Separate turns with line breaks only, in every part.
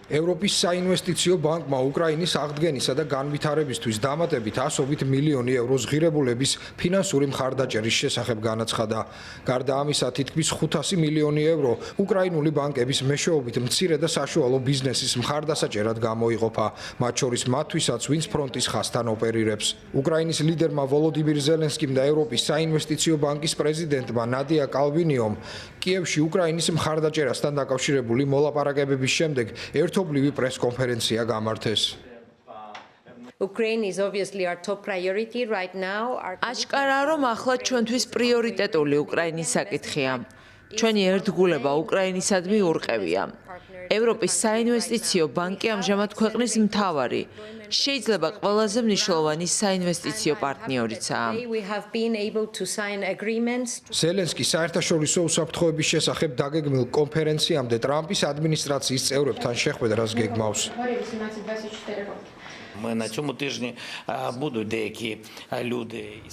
ევროპის საინვესტიციო ბანკმა უკრაინის აღდგენისა და განვითარებისთვის დამატებით 100 მილიონი ევროს ღირებულების ფინანსური მხარდაჭერის შესახებ განაცხადა. გარდა ამისა, თითქმის 500 მილიონი ევრო უკრაინული ბანკების მეშვეობით მცირე და საშუალო ბიზნესის მხარდასაჭერად გამოიყოფა, მათ შორის მათთვისაც, ვინც ფრონტის ხაზთან ოპერირებს. უკრაინის ლიდერმა ვოლოდიმირ ზელენსკიმ და ევროპის საინვესტიციო ბანკის პრეზიდენტმა ნადია კალვინიომ კიევში უკრაინის მხარდაჭერასთან დაკავშირებული მოლაპარაკებების შემდეგ ერთობლივი პრესკონფერენცია გამართეს.
Ukraine is obviously our top priority right now.
Აშკარაა, რომ ახლა ჩვენთვის პრიორიტეტული უკრაინის საკითხია. ჩვენი ერთგულება უკრაინისადმი ურყევია. ევროპის საინვესტიციო ბანკი ამჟამად ქვეყნის მთავარი, შეიძლება ყველაზე მნიშვნელოვანი საინვესტიციო პარტნიორიცაა.
ზელენსკი საერთაშორისო უსაფრთხოების შესახებ დაგეგმილ კონფერენციამდე ტრამპის ადმინისტრაციის წევრებთან შეხვედრას გეგმავს.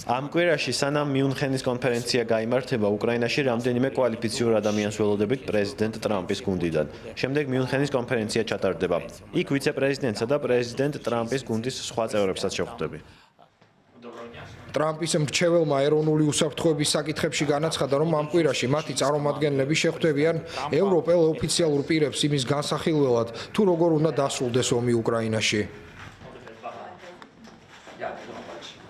Ამ კვირაში სანამ მიუნხენის კონფერენცია გაიმართება, უკრაინაში რამდენიმე კვალიფიციურ ადამიანს ველოდებით პრეზიდენტ ტრამპის გუნდიდან. შემდეგ მიუნხენის კონფერენცია ჩატარდება. იქ ვიცე-პრეზიდენტსა და პრეზიდენტ ტრამპის გუნდის სხვა წევრებსაც შეხვდები.
ტრამპის მრჩეველმა ეროვნული უსაფრთხოების საკითხებში განაცხადა, რომ ამ კვირაში მათი წარმომადგენლები შეხვდებიან ევროპელ ოფიციალურ პირებს იმის განსახილველად, თუ როგორ უნდა დასრულდეს ომი უკრაინაში.